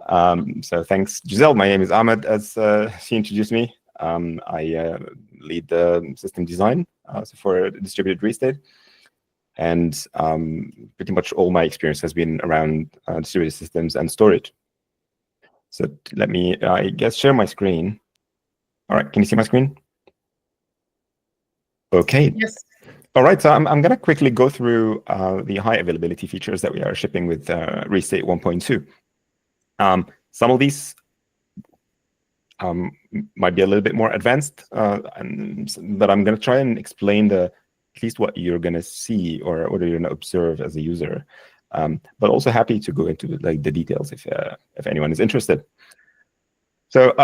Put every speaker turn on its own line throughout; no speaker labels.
So thanks, Giselle. My name is Ahmed, as she introduced me. I lead the system design for distributed restate. And pretty much all my experience has been around distributed systems and storage. So let me, I guess, share my screen. All right, can you see my screen? Okay.
Yes.
All right, so I'm going to quickly go through the high availability features that we are shipping with Restate 1.2. Some of these might be a little bit more advanced, but I'm going to try and explain at least what you're going to see or what you're going to observe as a user. But also happy to go into the details if anyone is interested. So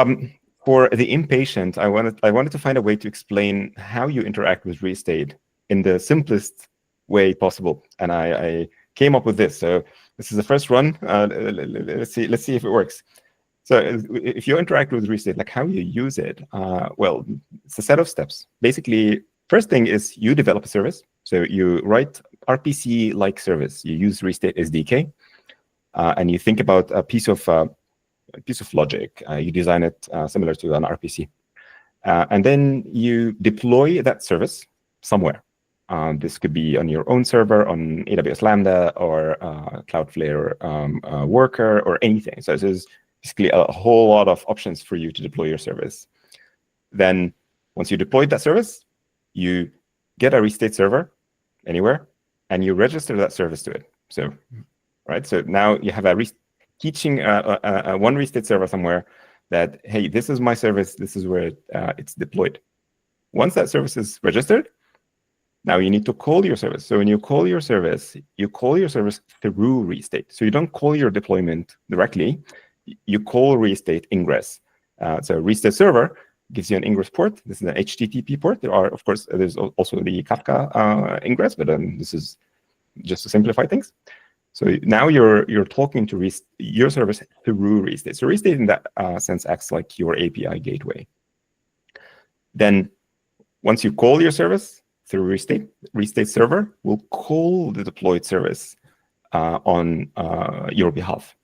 for the impatient, I wanted to find a way to explain how you interact with Restate in the simplest way possible, and I came up with this. So this is the first run. Let's see if it works. So if you interact with Restate, like how you use it, well, it's a set of steps. Basically, first thing is you develop a service. So you write RPC-like service. You use Restate SDK, and you think about a piece of logic. You design it similar to an RPC, and then you deploy that service somewhere. This could be on your own server, on AWS Lambda, or Cloudflare Worker, or anything. So there's basically a whole lot of options for you to deploy your service. Then once you deploy that service, you get a Restate server anywhere, and you register that service to it. So, right. So now you have teaching one Restate server somewhere that, hey, this is my service. This is where it's deployed. Once that service is registered, now you need to call your service. So when you call your service through Restate. So you don't call your deployment directly. You call Restate ingress. So Restate server gives you an ingress port. This is an HTTP port. There's also the Kafka ingress, but this is just to simplify things. So now you're talking to your service through Restate. So Restate in that sense acts like your API gateway. Then once you call your service through Restate server will call the deployed service on your behalf.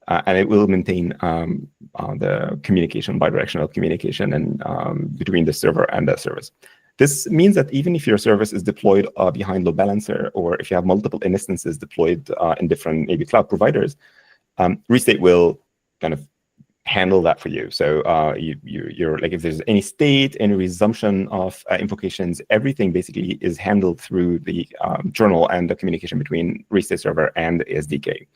And it will maintain the communication, bidirectional communication, and between the server and the service. This means that even if your service is deployed behind load balancer, or if you have multiple instances deployed in different maybe cloud providers, Restate will kind of handle that for you. So you're like, if there's any state, any resumption of invocations, everything basically is handled through the journal and the communication between Restate server and the SDK.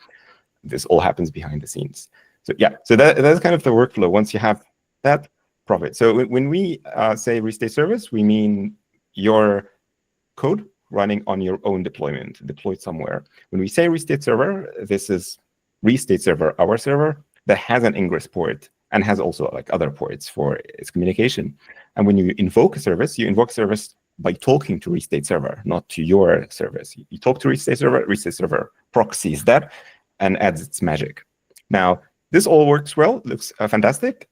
This all happens behind the scenes. So yeah, so that's kind of the workflow. Once you have that, profit. So when we say Restate service, we mean your code running on your own deployment, deployed somewhere. When we say Restate server, this is Restate server, our server, that has an ingress port and has also like other ports for its communication. And when you invoke a service, you invoke service by talking to Restate server, not to your service. You talk to Restate server proxies that and adds its magic. Now, this all works well, looks fantastic,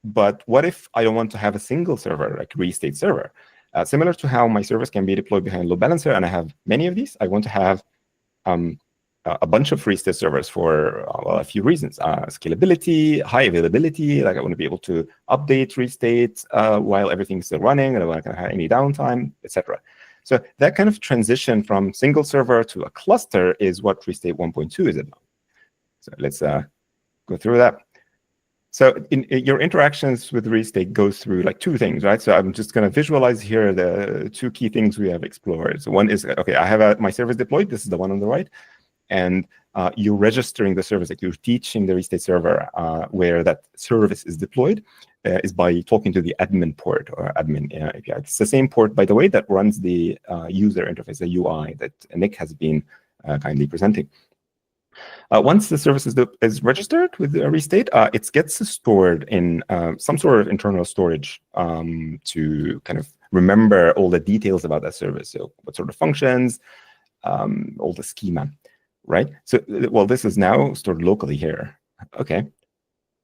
but what if I don't want to have a single server, like Restate server? Similar to how my service can be deployed behind load balancer, and I have many of these, I want to have a bunch of Restate servers for well, a few reasons. Scalability, high availability, like I want to be able to update Restate while everything's still running, and I don't want to have any downtime, etc. So that kind of transition from single server to a cluster is what Restate 1.2 is about. So let's go through that. So your interactions with Restate goes through like two things, right? So I'm just going to visualize here the two key things we have explored. So one is, okay, I have my service deployed. This is the one on the right. And you're registering the service, like you're teaching the Restate server where that service is deployed is by talking to the admin port or admin API. It's the same port, by the way, that runs the user interface, the UI that Nick has been kindly presenting. Once the service is registered with Restate, it gets stored in some sort of internal storage to kind of remember all the details about that service. So what sort of functions, all the schema, right? So, well, this is now stored locally here. Okay.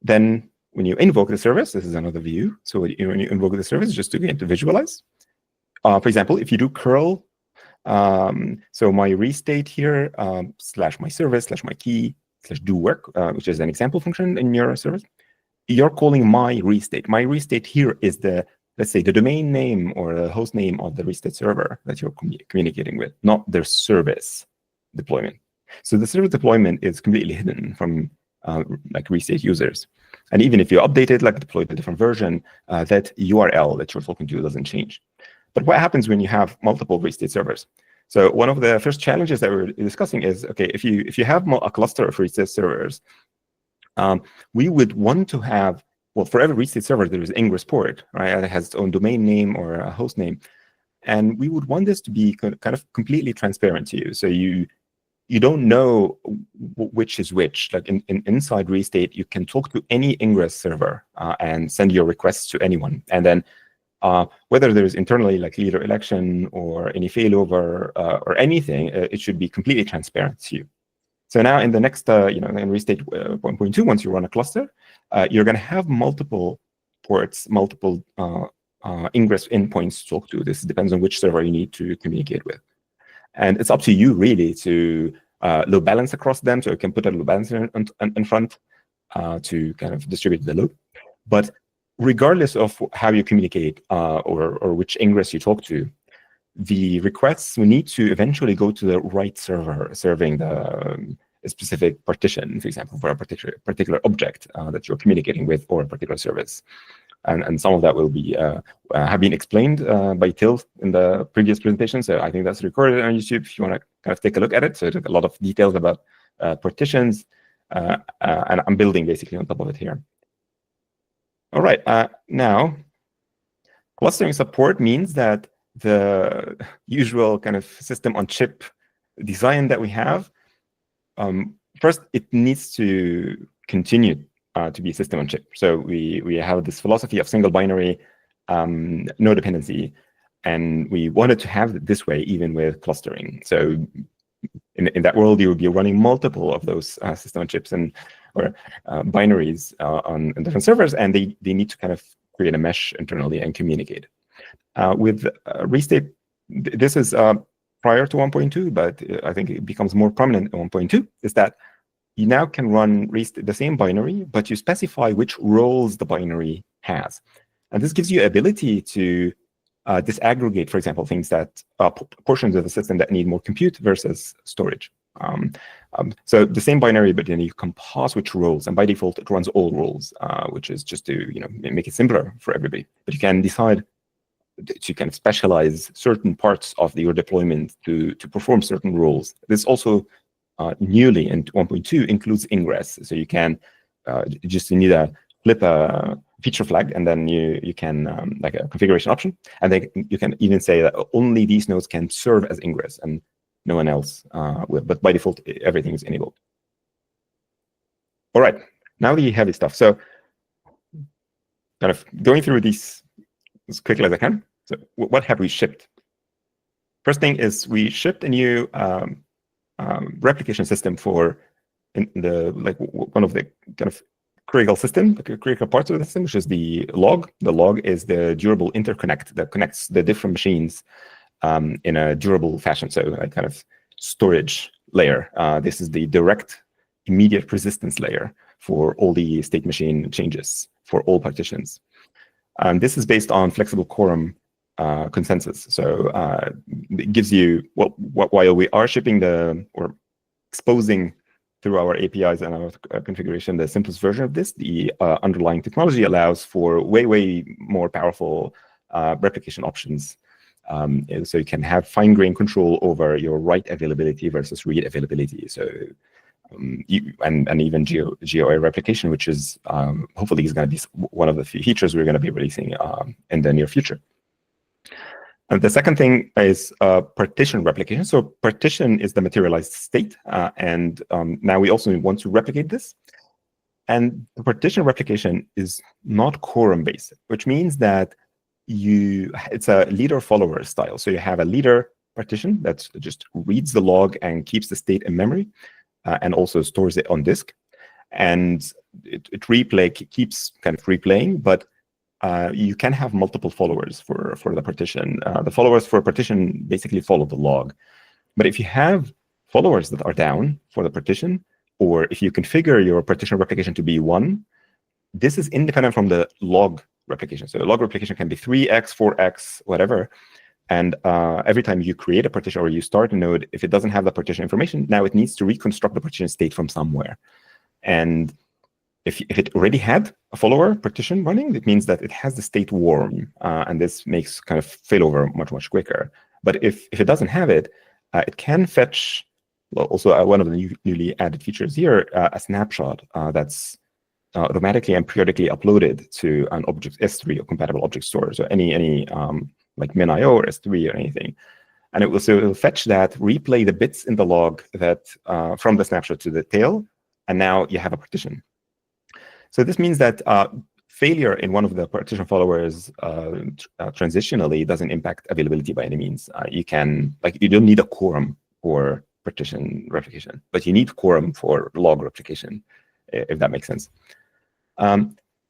Then when you invoke the service, this is another view. So when you invoke the service, just to get to visualize. For example, if you do curl, so my Restate here, slash my service, slash my key, /do work, which is an example function in your service, you're calling my restate. My restate here is the, let's say, the domain name or the host name of the restate server that you're communicating with, not their service deployment. So the service deployment is completely hidden from like restate users. And even if you update it, like deploy a different version, that URL that you're talking to doesn't change. But what happens when you have multiple restate servers? So one of the first challenges that we're discussing is, okay, if you have a cluster of restate servers, we would want to have, well, for every restate server, there is ingress port, right? It has its own domain name or a host name. And we would want this to be kind of completely transparent to you. So you don't know which is which. Like inside Restate, you can talk to any ingress server and send your requests to anyone. And then whether there's internally like leader election or any failover or anything, it should be completely transparent to you. So now in the next, in Restate 1.2, once you run a cluster, you're going to have multiple ports, multiple ingress endpoints to talk to. This depends on which server you need to communicate with. And it's up to you really to load balance across them. So you can put a load balancer in front to kind of distribute the load. But regardless of how you communicate or which ingress you talk to, the requests will need to eventually go to the right server serving the specific partition, for example, for a particular object that you're communicating with or a particular service. And some of that will be have been explained by Till in the previous presentation. So I think that's recorded on YouTube if you want to kind of take a look at it. So it took a lot of details about partitions, and I'm building basically on top of it here. All right, now clustering support means that the usual kind of system on chip design that we have, first it needs to continue to be system on chip. So we have this philosophy of single binary, no dependency, and we wanted to have it this way even with clustering. So in that world, you would be running multiple of those system on chips or binaries on different servers, and they need to kind of create a mesh internally and communicate. With Restate, this is prior to 1.2, but I think it becomes more prominent in 1.2, is that you now can run the same binary, but you specify which roles the binary has. And this gives you ability to disaggregate, for example, things that portions of the system that need more compute versus storage. So the same binary, but then you can pass which roles, and by default it runs all roles, which is just to make it simpler for everybody. But you can decide to kind of specialize certain parts of your deployment to perform certain roles. This also newly in 1.2 includes ingress, so you can you need to flip a feature flag, and then you can like a configuration option, and then you can even say that only these nodes can serve as ingress and no one else will. But by default, everything is enabled. All right, now the heavy stuff. So kind of going through these as quickly as I can. So what have we shipped? First thing is we shipped a new replication system for one of the kind of critical parts of the system, which is the log. The log is the durable interconnect that connects the different machines in a durable fashion. So a kind of storage layer. This is the direct immediate persistence layer for all the state machine changes for all partitions. This is based on flexible quorum consensus. So it gives you, well, while we are shipping or exposing through our APIs and our configuration the simplest version of this, the underlying technology allows for way more powerful replication options. So you can have fine-grained control over your write availability versus read availability. So and even GOA replication, which is hopefully is going to be one of the features we're going to be releasing in the near future. And the second thing is partition replication. So partition is the materialized state, and now we also want to replicate this. And the partition replication is not quorum-based, which means that it's a leader-follower style. So you have a leader partition that just reads the log and keeps the state in memory, and also stores it on disk. And it keeps kind of replaying, but you can have multiple followers for the partition. The followers for a partition basically follow the log. But if you have followers that are down for the partition, or if you configure your partition replication to be 1, this is independent from the log replication. So the log replication can be 3x, 4x, whatever. And every time you create a partition or you start a node, if it doesn't have the partition information, now it needs to reconstruct the partition state from somewhere. And if it already had a follower partition running, it means that it has the state warm. And this makes kind of failover much, much quicker. But if it doesn't have it, it can fetch, well, also one of the newly added features here, a snapshot that's automatically and periodically uploaded to an object S3 or compatible object store. So any like min.io or S3 or anything. And it will fetch that, replay the bits in the log that from the snapshot to the tail, and now you have a partition. So this means that failure in one of the partition followers transitionally doesn't impact availability by any means. You don't need a quorum for partition replication, but you need quorum for log replication, if that makes sense.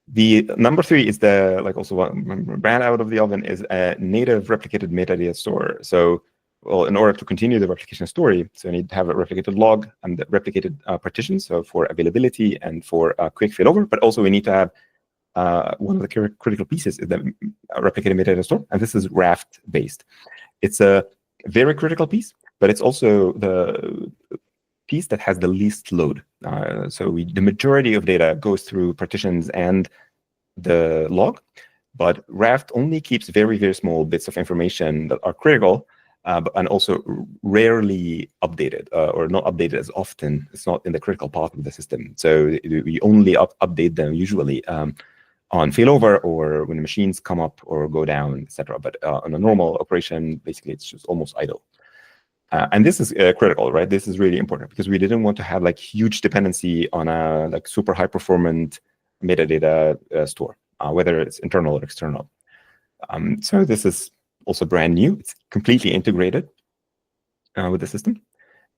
The number 3 is the, also brand out of the oven, is a native replicated metadata store. So, well, in order to continue the replication story, so you need to have a replicated log and the replicated partition, so for availability and for quick failover, but also we need to have one of the critical pieces is the replicated metadata store, and this is Raft based. It's a very critical piece, but it's also the piece that has the least load. So the majority of data goes through partitions and the log, but Raft only keeps very, very small bits of information that are critical, and also rarely updated, or not updated as often. It's not in the critical path of the system. So we only update them usually on failover or when machines come up or go down, etc. But on a normal operation, basically, it's just almost idle. And this is critical, right? This is really important because we didn't want to have huge dependency on a super high performant metadata store, whether it's internal or external. So this is also brand new. It's completely integrated with the system,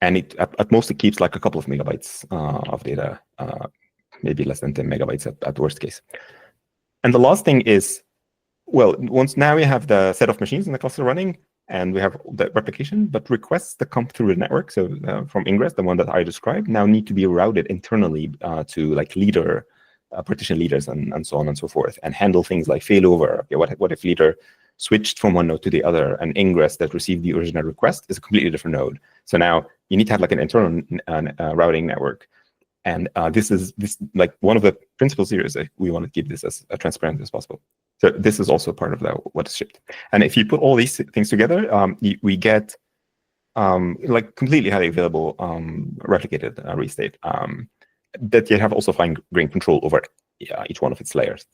and at most it keeps a couple of megabytes of data, maybe less than 10 megabytes at worst case. And the last thing is, well, once now we have the set of machines in the cluster running, and we have the replication, but requests that come through the network, so from ingress, the one that I described, now need to be routed internally to leader, partition leaders, and so on and so forth, and handle things like failover. Okay, what if leader switched from one node to the other, and ingress that received the original request is a completely different node. So now you need to have an internal routing network. And this one of the principles here is that we want to keep this as transparent as possible. So this is also part of what is shipped. And if you put all these things together, we get completely highly available replicated restate that you have also fine-grained control over each one of its layers.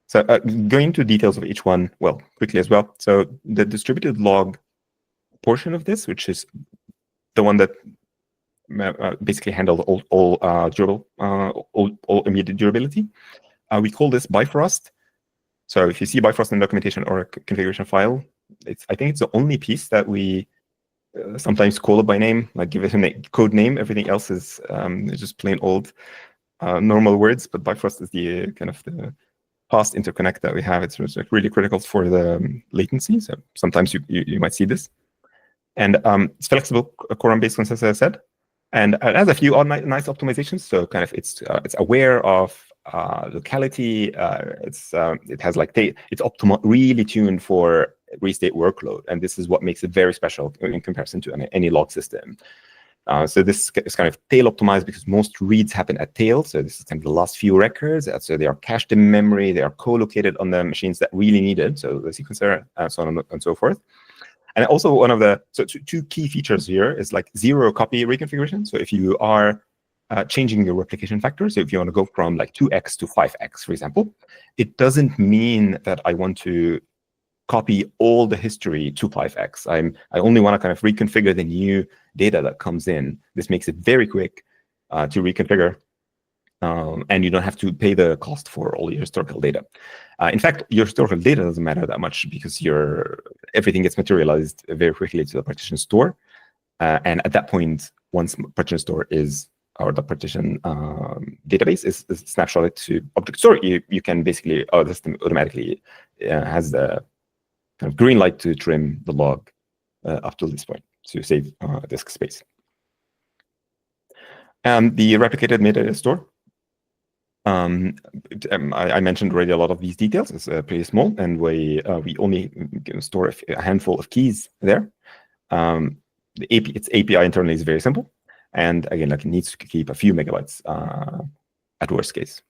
So going into details of each one, well, quickly as well. So the distributed log portion of this, which is the one that basically handles all immediate durability, we call this Bifrost. So if you see Bifrost in documentation or a configuration file, I think it's the only piece that we sometimes call it by name, give it a code name. Everything else is just plain old normal words, but Bifrost is the kind of the fast interconnect that we have. It's really critical for the latency. So sometimes you might see this. And it's flexible quorum-based consensus, as I said. And it has a few nice optimizations. So kind of it's aware of locality. It has it's really tuned for restate workload, and this is what makes it very special in comparison to any log system. So this is kind of tail optimized because most reads happen at tail. So this is kind of the last few records. So they are cached in memory. They are co-located on the machines that really need it. So the sequencer, so on and so forth. And also one of the two key features here is zero copy reconfiguration. So if you are changing your replication factor, so if you want to go from 2x to 5x, for example, it doesn't mean that I want to copy all the history to 5x. I only want to kind of reconfigure the new data that comes in. This makes it very quick to reconfigure, and you don't have to pay the cost for all your historical data. In fact, your historical data doesn't matter that much because everything gets materialized very quickly to the partition store. And at that point, once partition store or the partition database is snapshotted to object store, you can basically, the system automatically has the kind of green light to trim the log up to this point to save disk space. The replicated metadata store. I mentioned already a lot of these details. It's pretty small, and we only store a handful of keys there. Its API internally is very simple, and again, like it needs to keep a few megabytes at worst case.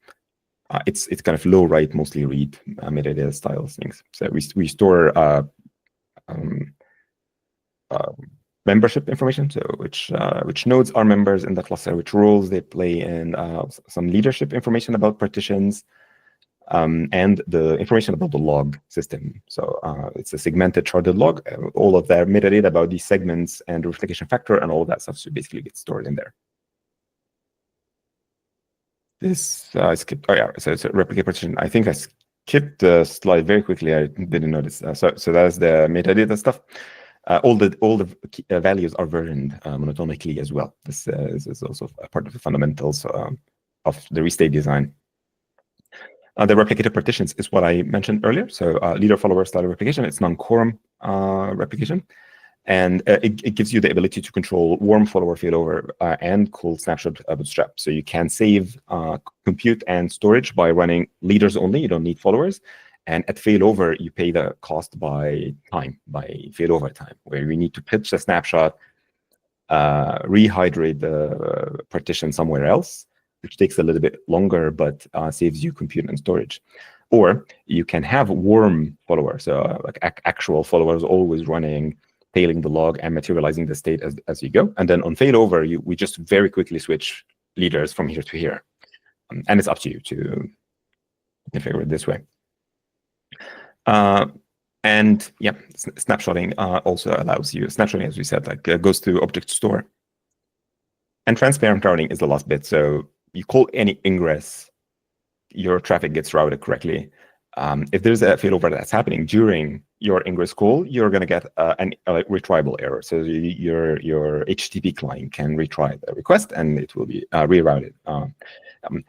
It's kind of low write, mostly read metadata style things. So we store membership information, so which nodes are members in the cluster, which roles they play in, some leadership information about partitions, and the information about the log system. So it's a segmented sharded log, all of their metadata about these segments and replication factor and all of that stuff should basically get stored in there. This I skipped. Oh yeah, so it's a replicate partition. I think I skipped the slide very quickly. I didn't notice. So that's the metadata stuff. All the values are versioned monotonically as well. This is also a part of the fundamentals of the restate design. The replicated partitions is what I mentioned earlier. So leader-follower style replication. It's non-quorum replication. And it gives you the ability to control warm follower failover and cold snapshot bootstrap. So you can save compute and storage by running leaders only. You don't need followers. And at failover, you pay the cost by time, by failover time, where you need to pitch a snapshot, rehydrate the partition somewhere else, which takes a little bit longer, but saves you compute and storage. Or you can have warm followers, so like actual followers always running, tailing the log and materializing the state as you go. And then on failover, we just very quickly switch leaders from here to here. And it's up to you to configure it this way. And yeah, snapshotting also allows you, snapshotting, as we said, like goes to object store. And transparent routing is the last bit. So you call any ingress, your traffic gets routed correctly. If there's a failover that's happening during your ingress call, you're going to get a retriable error. So your HTTP client can retry the request and it will be rerouted.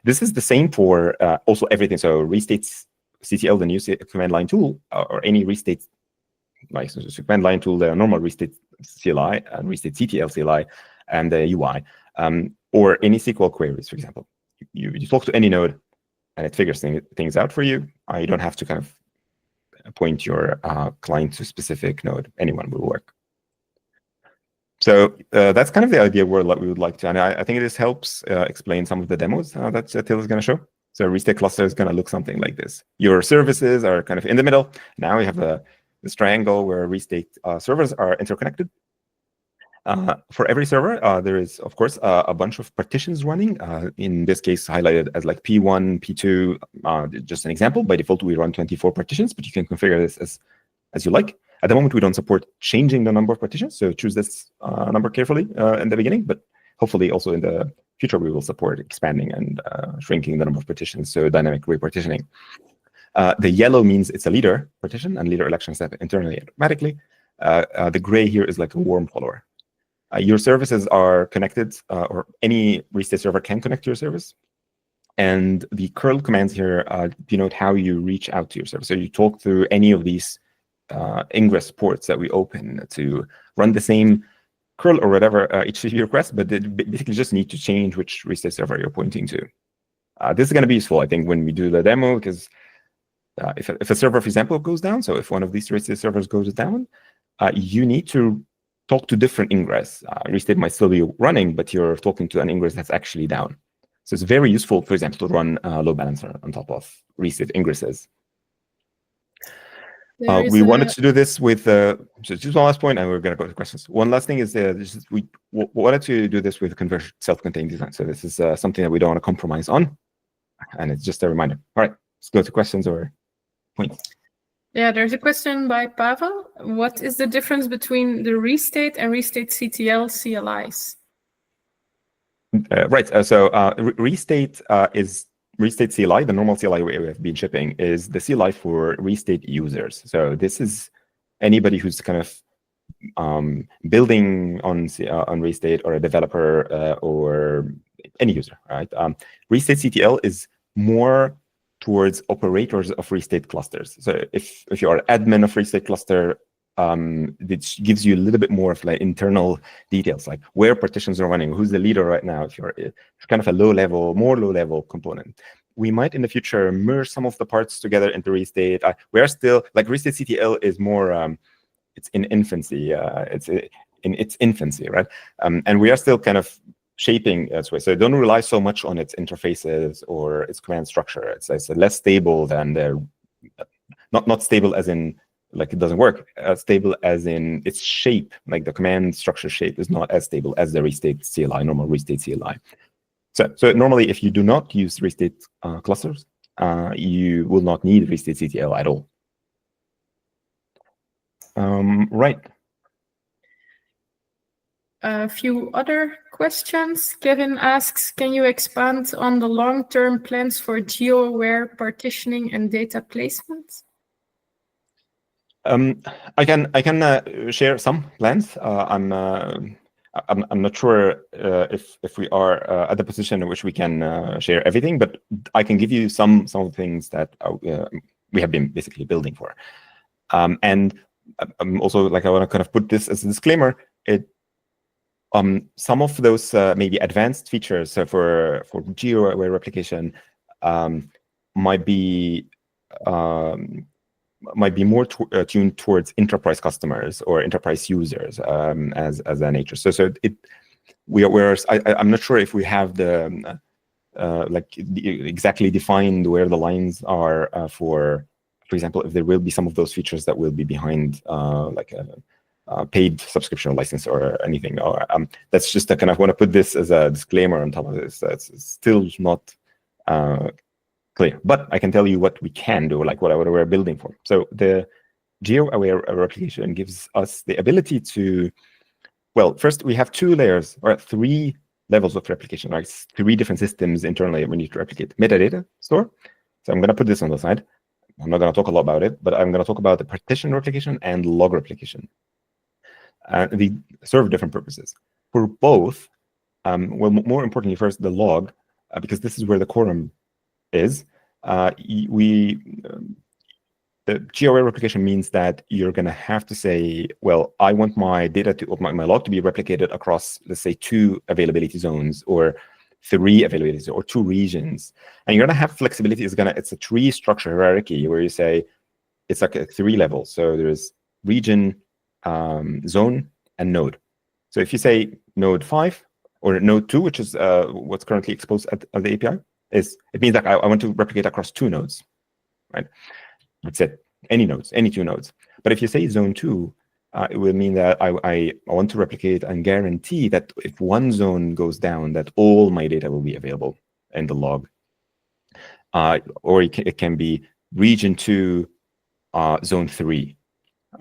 This is the same for also everything. So restates CTL, the new command line tool, or any restate, like so command line tool, the normal restate CLI and restate CTL CLI and the UI, or any SQL queries, for example. You talk to any node and it figures things out for you. You don't have to kind of point your client to a specific node. Anyone will work. So that's kind of the idea where we would like to, and I think this helps explain some of the demos that Till is going to show. So restate cluster is going to look something like this. Your services are kind of in the middle. Now we have this triangle where restate servers are interconnected. For every server, there is, of course, a bunch of partitions running. In this case, highlighted as like P1, P2, just an example. By default, we run 24 partitions, but you can configure this as you like. At the moment, we don't support changing the number of partitions, so choose this number carefully in the beginning, but hopefully also in the future, we will support expanding and shrinking the number of partitions, so dynamic repartitioning. The yellow means it's a leader partition, and leader elections happen internally automatically. The gray here is like a warm follower. Your services are connected, or any restate server can connect to your service. And the curl commands here denote how you reach out to your service. So you talk through any of these ingress ports that we open to run the same curl or whatever HTTP request, but they basically just need to change which restate server you're pointing to. This is going to be useful, I think, when we do the demo, because if a server, for example, goes down, so if one of these restate servers goes down, you need to talk to different ingress. Restate might still be running, but you're talking to an ingress that's actually down. So it's very useful, for example, to run load balancer on top of restate ingresses. We wanted to do this with just one last point, and we're going to go to questions. One last thing is we wanted to do this with converged self-contained design. So this is something that we don't want to compromise on, and it's just a reminder. All right, let's go to questions or points.
Yeah, there's a question by Pavel. What is the difference between the restate and restate CTL CLIs?
Right. So restate is restate CLI, the normal CLI we have been shipping, is the CLI for restate users. So this is anybody who's kind of building on restate, or a developer or any user, right? Restate CTL is more towards operators of restate clusters. So if you are admin of restate cluster, it gives you a little bit more of like internal details, like where partitions are running, who's the leader right now. If it's kind of a more low level component. We might in the future merge some of the parts together into Restate. We are still like Restate CTL is more, it's in infancy. It's in its infancy, right? And we are still kind of shaping its way. So don't rely so much on its interfaces or its command structure. It's less stable than the, not stable as in like it doesn't work, stable as in its shape, like the command structure shape is not as stable as the Restate CLI, normal Restate CLI. So normally, if you do not use Restate clusters, you will not need Restate CTL at all. Right.
A few other questions. Kevin asks, can you expand on the long-term plans for geo-aware partitioning and data placement?
I can share some plans. I'm not sure if we are at the position in which we can share everything, but I can give you some of the things that we have been basically building for. And also, like, I want to kind of put this as a disclaimer. Some of those maybe advanced features for geo-aware replication might be more tuned towards enterprise customers or enterprise users as a nature. So I'm not sure if we have the exactly defined where the lines are for example, if there will be some of those features that will be behind like a paid subscription license or anything. Or that's just I kind of want to put this as a disclaimer on top of this. That's still not clear, but I can tell you what we can do, like what we're building for. So the geo-aware replication gives us the ability to, well, first we have two layers or three levels of replication, right? 3 different systems internally we need to replicate. Metadata store. So I'm going to put this on the side. I'm not going to talk a lot about it, but I'm going to talk about the partition replication and log replication. They serve different purposes. For both, well, more importantly, first the log, because this is where the quorum is. The geo-aware replication means that you're going to have to say, well, I want my data to my log to be replicated across, let's say, 2 availability zones or 3 availability zones or 2 regions. And you're going to have flexibility. It's a tree structure hierarchy where you say it's like a 3 levels. So there's region, zone, and node. So if you say node 5 or node 2, which is what's currently exposed at the API, it means that I want to replicate across 2 nodes, right? That's it. Any nodes, any 2 nodes. But if you say zone 2, it will mean that I want to replicate and guarantee that if one zone goes down, that all my data will be available in the log. Or it can be region 2, zone 3.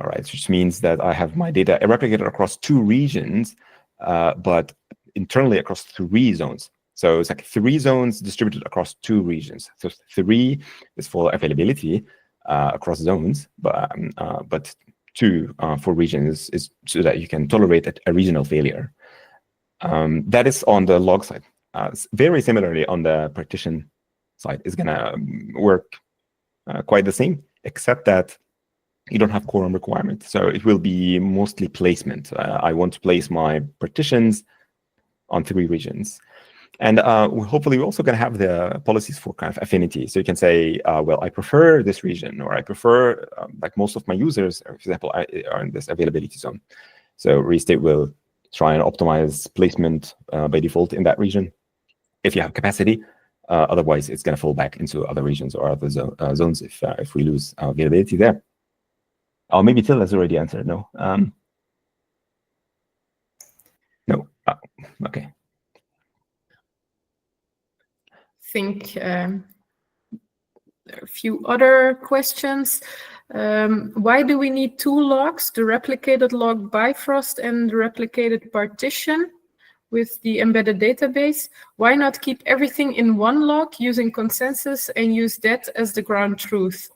All right, which means that I have my data replicated across 2 regions, but internally across 3 zones. So it's like 3 zones distributed across 2 regions. So 3 is for availability across zones, but 2 for regions is so that you can tolerate a regional failure. That is on the log side. Very similarly on the partition side is going to work quite the same, except that you don't have quorum requirement. So it will be mostly placement. I want to place my partitions on 3 regions. And hopefully we're also going to have the policies for kind of affinity. So you can say, well, I prefer this region, or I prefer, like most of my users, for example, are in this availability zone. So Restate will try and optimize placement by default in that region if you have capacity. Otherwise, it's going to fall back into other regions or other zones if we lose availability there. Oh, maybe Till has already answered. No. No. Okay.
I think there are a few other questions. Why do we need 2 logs, the replicated log Bifrost and the replicated partition with the embedded database? Why not keep everything in 1 log using consensus and use that as the ground truth?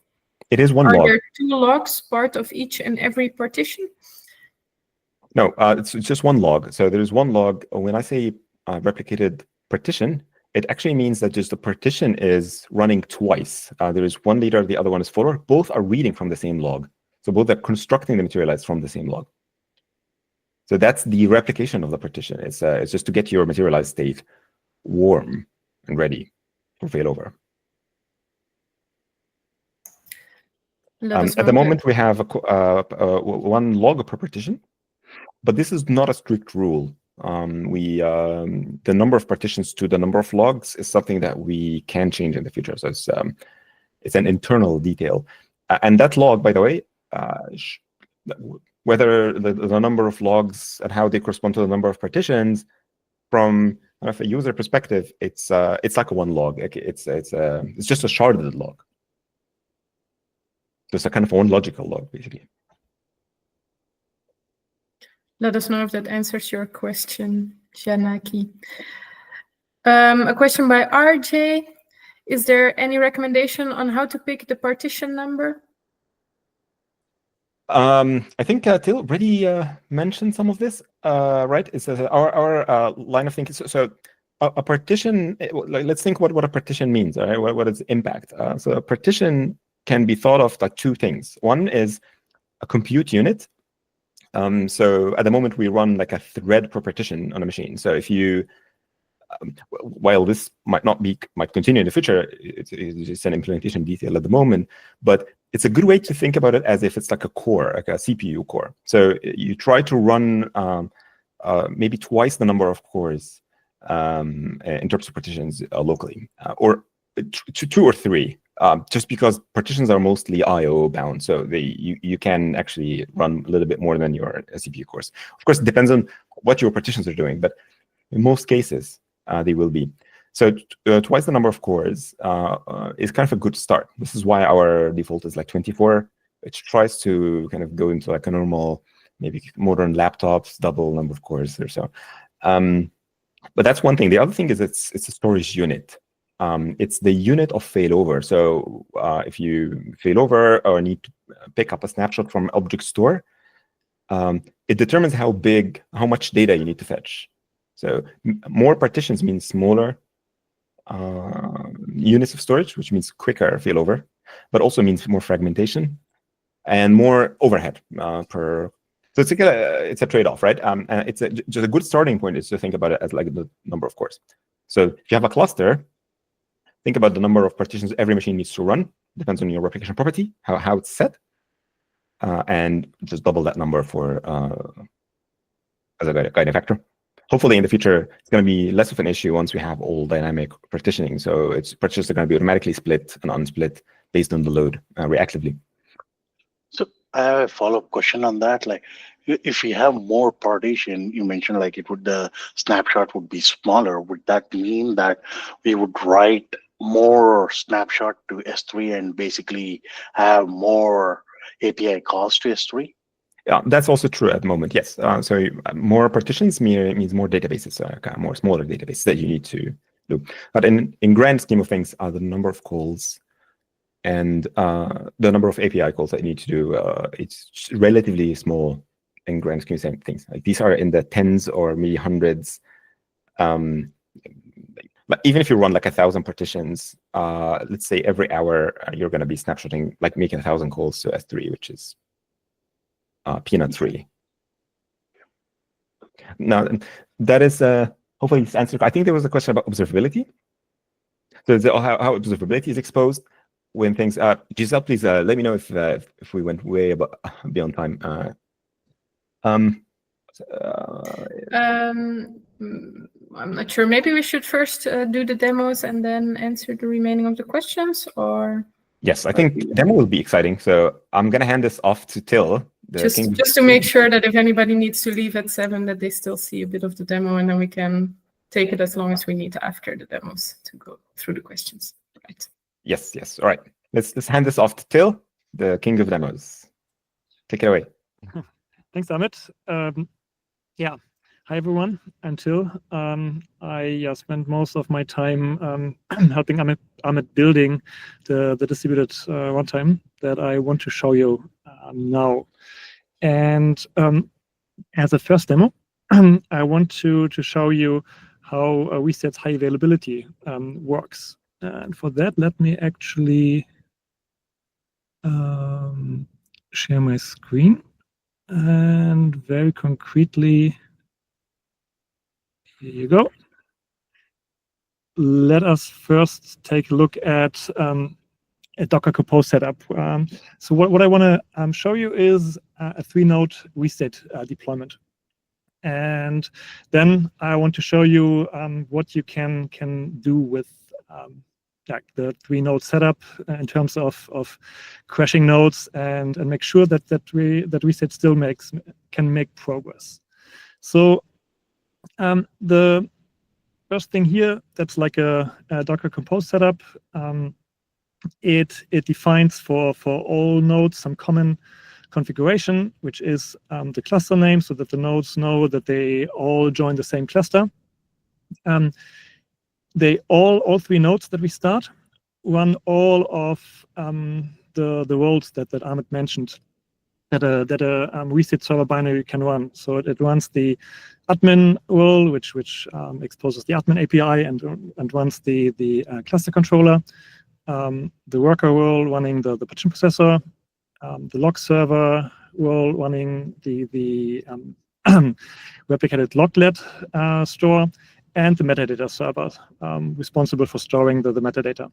It is 1 log.
Are there 2 logs, part of each and every partition?
No, it's just 1 log. So there's 1 log. When I say replicated partition, it actually means that just the partition is running twice. There is 1 leader, the other one is follower. Both are reading from the same log. So both are constructing the materialize from the same log. So that's the replication of the partition. It's just to get your materialized state warm and ready for failover. At the moment, we have one log per partition, but this is not a strict rule. The number of partitions to the number of logs is something that we can change in the future. So it's an internal detail. And that log, by the way, whether the number of logs and how they correspond to the number of partitions, from a user perspective, it's like a one log. It's just a sharded log. So it's a kind of one logical log, basically.
Let us know if that answers your question, Janaki. A question by RJ. Is there any recommendation on how to pick the partition number?
I think Till already mentioned some of this, right? It's our line of thinking. So a partition, let's think what a partition means, all right? What is impact? So a partition can be thought of like two things. One is a compute unit. So at the moment we run like a thread per partition on a machine. So if you, while this might continue in the future, it's an implementation detail at the moment, but it's a good way to think about it as if it's like a core, like a CPU core. So you try to run maybe twice the number of cores in terms of partitions locally, or two or three. Just because partitions are mostly I/O bound, so you can actually run a little bit more than your CPU cores. Of course, it depends on what your partitions are doing, but in most cases, they will be. So twice the number of cores is kind of a good start. This is why our default is like 24, which tries to kind of go into like a normal, maybe modern laptops, double number of cores or so. But that's one thing. The other thing is it's a storage unit. It's the unit of failover. So if you fail over or need to pick up a snapshot from object store, it determines how much data you need to fetch. So more partitions means smaller units of storage, which means quicker failover, but also means more fragmentation and more overhead per. So it's a trade-off, right? And it's just a good starting point is to think about it as like the number of cores. So if you have a cluster, think about the number of partitions every machine needs to run. Depends on your replication property, how it's set, and just double that number for as a guiding factor. Hopefully, in the future, it's going to be less of an issue once we have all dynamic partitioning. So partitions are going to be automatically split and unsplit based on the load reactively.
So I have a follow-up question on that. Like, if we have more partition, you mentioned like the snapshot would be smaller. Would that mean that we would write more snapshot to S3 and basically have more API calls to S3?
Yeah, that's also true at the moment, yes. So more partitions means more databases, more smaller databases that you need to do. But in grand scheme of things, the number of calls and the number of API calls that you need to do, it's relatively small in grand scheme of things. Like these are in the tens or maybe hundreds. But even if you run like 1,000 partitions, let's say every hour you're going to be snapshotting, like making 1,000 calls to S3, which is peanuts really. Now that is hopefully this answered. I think there was a question about observability. So how observability is exposed when things. Giselle, please let me know if we went way beyond time.
I'm not sure. Maybe we should first do the demos and then answer the remaining of the questions, or?
Yes, I think demo will be exciting. So I'm going to hand this off to Till.
Just to make sure that if anybody needs to leave at 7, that they still see a bit of the demo, and then we can take it as long as we need after the demos to go through the questions. Right.
Yes. All right. Let's hand this off to Till, the king of demos. Take it away.
Thanks, Ahmed. Yeah. Hi, everyone. I'm Till. I spent most of my time helping Ahmed building the distributed runtime that I want to show you now. And as a first demo, I want to show you how Restate's high availability works. And for that, let me actually share my screen, and very concretely, here you go. Let us first take a look at a Docker Compose setup. So what I want to show you is a 3-node Restate deployment. And then I want to show you what you can do with the 3-node setup in terms of crashing nodes and make sure that Restate still can make progress. So the first thing here, that's like a Docker Compose setup. It defines for all nodes some common configuration, which is the cluster name, so that the nodes know that they all join the same cluster. All 3 nodes that we start run all of the roles that Ahmed mentioned that a Restate server binary can run. So it runs the admin role, which exposes the admin API and runs the cluster controller. The worker role running the partition processor, the log server role running the replicated loglet store, and the metadata server responsible for storing the metadata.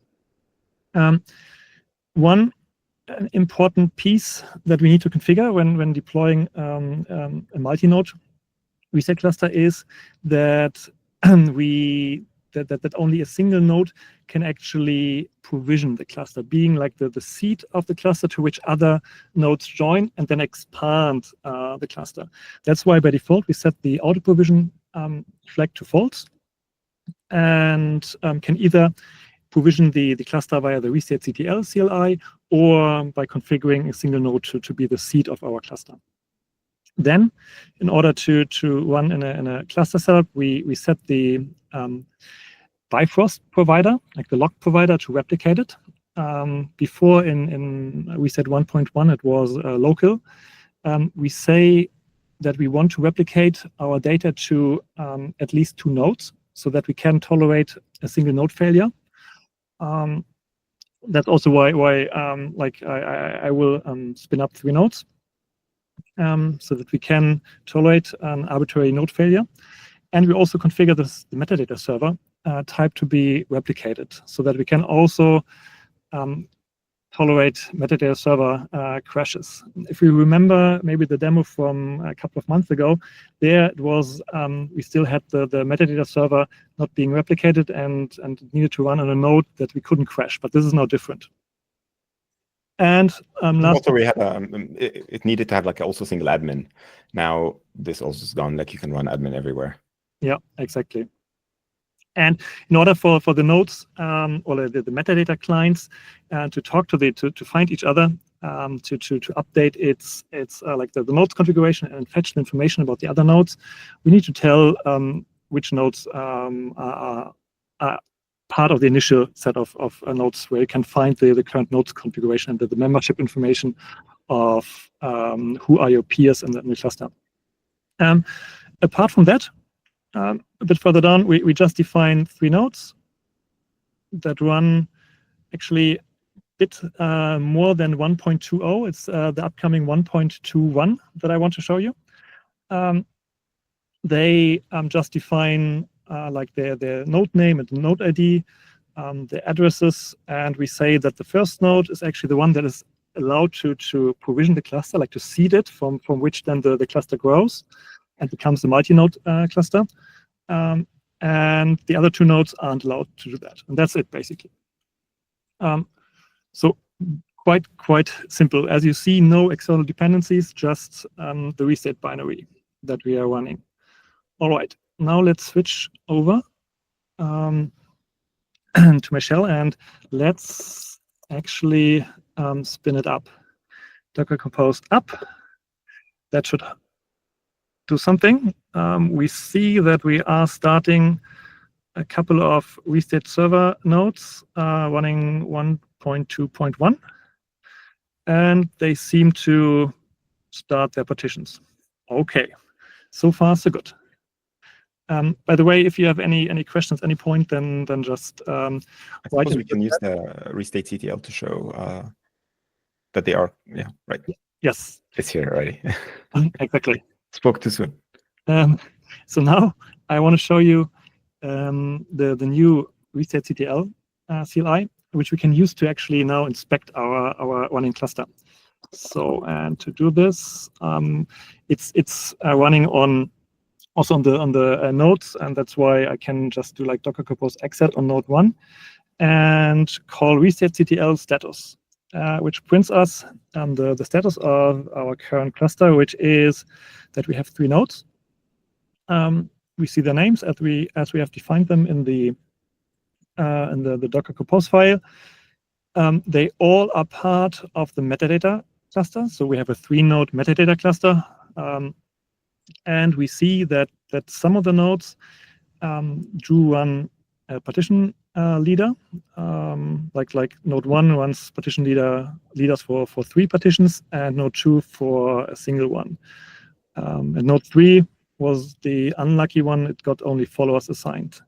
One important piece that we need to configure when deploying a multi-node Restate cluster is that that only a single node can actually provision the cluster, being like the seed of the cluster to which other nodes join and then expand the cluster. That's why by default we set the auto provision flag to false and can either provision the cluster via the Restate CTL CLI or by configuring a single node to be the seed of our cluster. Then, in order to run in a cluster setup, we set the Bifrost provider, like the log provider, to replicate it. Before in Restate 1.1, it was local. We say that we want to replicate our data to at least 2 nodes so that we can tolerate a single node failure. That's also why I will spin up 3 nodes so that we can tolerate an arbitrary node failure. And we also configure the metadata server type to be replicated so that we can also tolerate metadata server crashes. If you remember maybe the demo from a couple of months ago, there it was, we still had the metadata server not being replicated and needed to run on a node that we couldn't crash, but this is now different. And
also we had it needed to have like also single admin. Now this also is gone, like you can run admin everywhere.
Yeah, exactly. And in order for the nodes or the metadata clients to talk to find each other, to update its like the nodes configuration and fetch the information about the other nodes, we need to tell which nodes are part of the initial set of nodes where you can find the current nodes configuration and the membership information of who are your peers in the cluster. Apart from that, a bit further down, we just define 3 nodes that run actually a bit more than 1.20. It's the upcoming 1.21 that I want to show you. They just define like their node name and the node ID, the addresses, and we say that the first node is actually the one that is allowed to provision the cluster, like to seed it from which then the cluster grows and becomes a multi-node cluster. And the other 2 nodes aren't allowed to do that. And that's it, basically. So quite simple. As you see, no external dependencies, just the Restate binary that we are running. All right, now let's switch over to my shell and let's actually spin it up. Docker Compose up. That should do something. We see that we are starting a couple of Restate server nodes running 1.2.1, and they seem to start their partitions. Okay, so far so good. By the way, if you have any questions, any point, then just
I suppose we can use the Restate CTL to show that they are, yeah, right.
Yes.
It's here already.
Exactly.
Spoke too soon.
So now I want to show you the new Restate CTL CLI, which we can use to actually now inspect our running cluster. So, and to do this, it's running on also on the nodes, and that's why I can just do like docker compose exit on node 1 and call Restate CTL status, which prints us the status of our current cluster, which is that we have 3 nodes. We see the names as we have defined them in the docker compose file. They all are part of the metadata cluster. So we have a 3-node metadata cluster, and we see that some of the nodes do run a partition leader, like node 1 runs partition leaders for 3 partitions, and node 2 for a single one. And node 3 was the unlucky one; it got only followers assigned.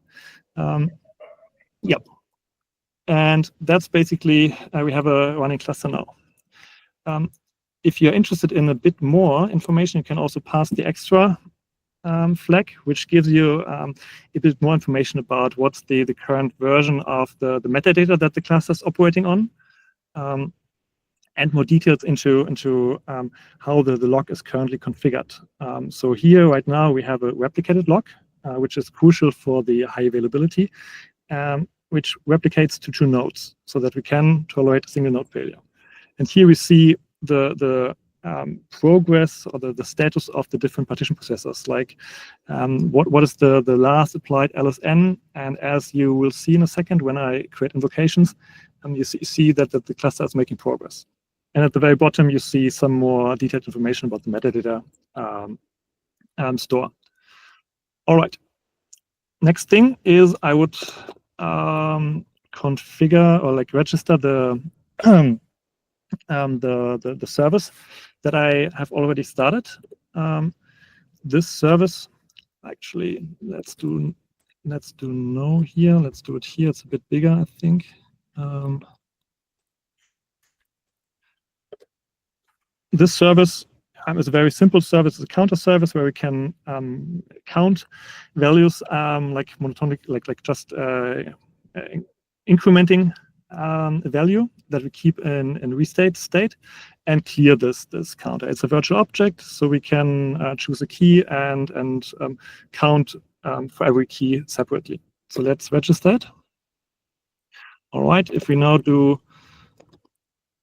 Yep. And that's basically, we have a running cluster now. If you're interested in a bit more information, you can also pass the extra flag, which gives you a bit more information about what's the current version of the metadata that the cluster is operating on, and more details into how the log is currently configured. So here, right now, we have a replicated log, which is crucial for the high availability, which replicates to 2 nodes so that we can tolerate a single node failure. And here we see the progress or the status of the different partition processors, like what is the last applied LSN, and as you will see in a second when I create invocations, you see that the cluster is making progress. And at the very bottom, you see some more detailed information about the metadata store. All right. Next thing is I would configure or like register the service that I have already started. This service, actually, let's do no here. Let's do it here. It's a bit bigger, I think. This service is a very simple service. It's a counter service where we can count values like monotonic, like just incrementing a value that we keep in restate state and clear this counter. It's a virtual object, so we can choose a key and count for every key separately. So let's register it. All right, if we now do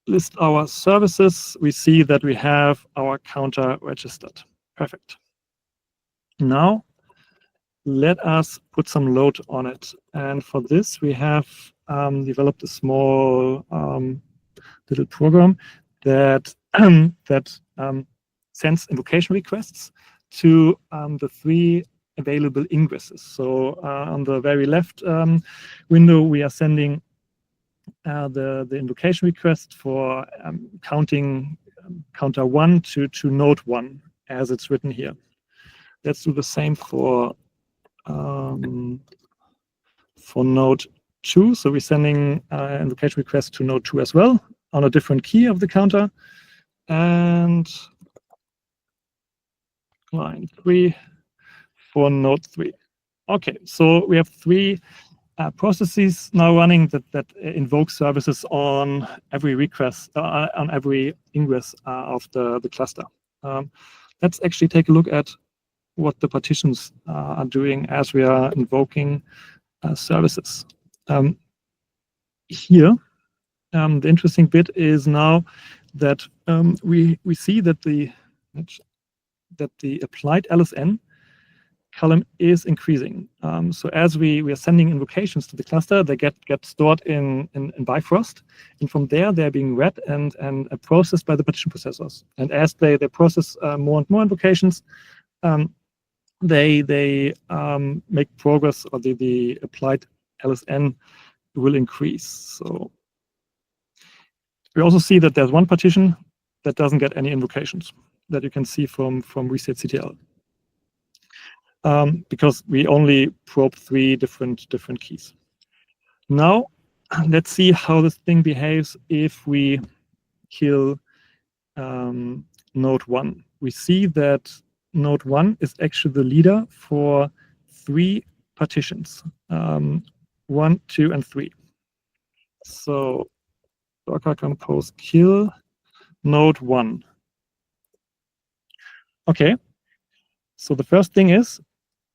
list our services, we see that we have our counter registered. Perfect. Now, let us put some load on it. And for this, we have developed a small little program that sends invocation requests to the 3 available ingresses. So on the very left window, we are sending the invocation request for counting counter 1 to node 1 as it's written here. Let's do the same for node 2. So we're sending invocation request to node 2 as well on a different key of the counter. And line 3 for node 3. Okay, so we have 3 processes now running that invoke services on every request, on every ingress of the cluster. Let's actually take a look at what the partitions are doing as we are invoking services. Here, the interesting bit is now that we see that the applied LSN column is increasing. So as we are sending invocations to the cluster, they get stored in Bifrost, and from there they're being read and processed by the partition processors. And as they process more and more invocations, they make progress, or the applied LSN will increase. So we also see that there's one partition that doesn't get any invocations that you can see from Restate CTL. Because we only probe 3 different keys. Now, let's see how this thing behaves if we kill node 1. We see that node 1 is actually the leader for 3 partitions, 1, 2, and 3. So Docker compose kill node 1. Okay, so the first thing is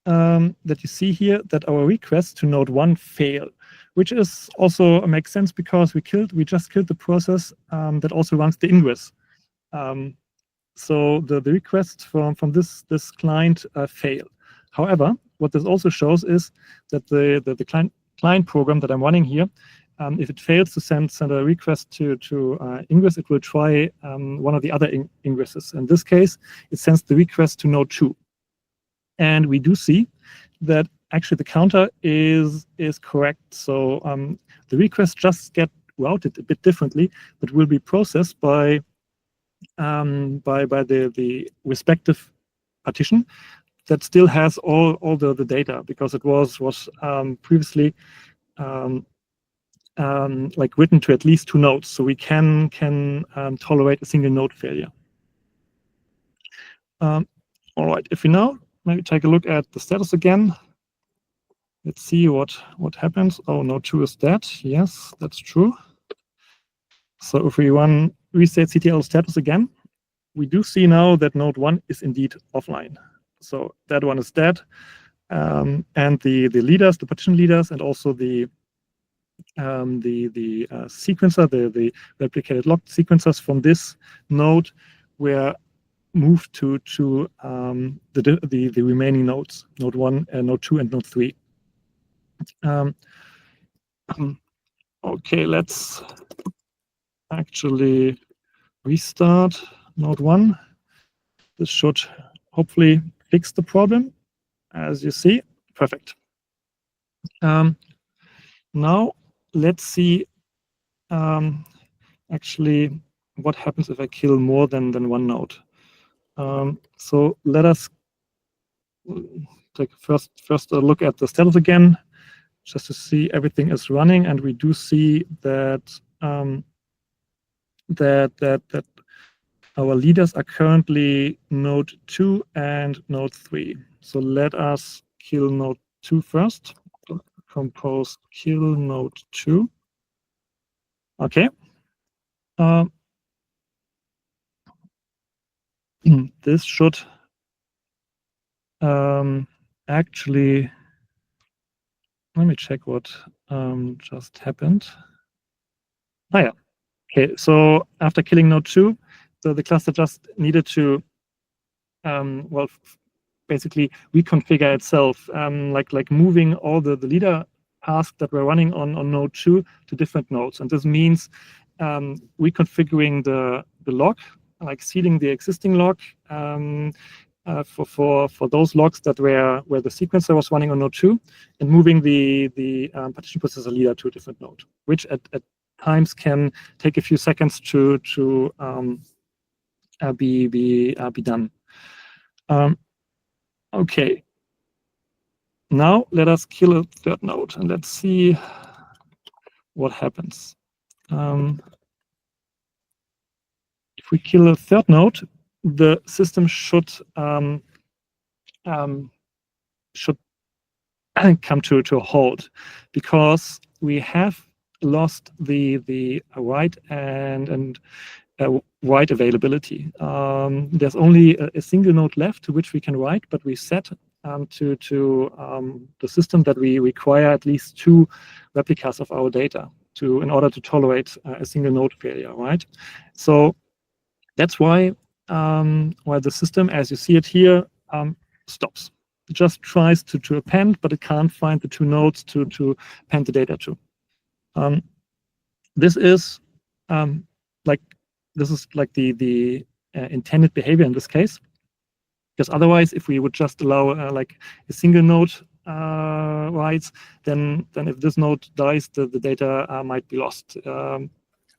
that you see here that our requests to node 1 fail, which is also makes sense because we just killed the process that also runs the ingress. So the requests from this client fail. However, what this also shows is that the client program that I'm running here, if it fails to send a request to ingress, it will try one of the other ingresses. In this case, it sends the request to node 2. And we do see that actually the counter is correct. So the requests just get routed a bit differently, but will be processed by the respective partition that still has all the data, because it was previously like written to at least 2 nodes, so we can tolerate a single node failure. All right, if we now maybe take a look at the status again, let's see what happens. Oh, node 2 is dead. Yes, that's true. So if we run restate.ctl status again, we do see now that node 1 is indeed offline. So that one is dead, and the leaders, the partition leaders, and also the sequencer, the replicated log sequencers from this node were moved to the remaining nodes, node 1, node 2, and node 3. Okay, let's actually restart node 1. This should hopefully fix the problem, as you see. Perfect. Now let's see actually what happens if I kill more than one node. So let us take first a look at the status again, just to see everything is running, and we do see that that our leaders are currently node 2 and node 3. So let us kill node 2 first. Compose kill node 2. Okay. This should actually, let me check what just happened. Oh yeah. Okay, so after killing node 2, the cluster just needed to well, basically reconfigure itself, like moving all the leader tasks that were running on node 2 to different nodes. And this means reconfiguring the log, like sealing the existing log for those logs that where the sequencer was running on node 2, and moving the partition processor leader to a different node, which at times can take a few seconds to be done. Okay. Now let us kill a third node, and let's see what happens. If we kill a third node, the system should come to a halt, because we have lost the write and write availability. There's only a single node left to which we can write, but we set to the system that we require at least 2 replicas of our data in order to tolerate a single node failure, right? So that's why the system, as you see it here, stops. It just tries to append, but it can't find the 2 nodes to append the data to. This is like the intended behavior in this case, because otherwise, if we would just allow like a single node writes, then if this node dies, the data might be lost.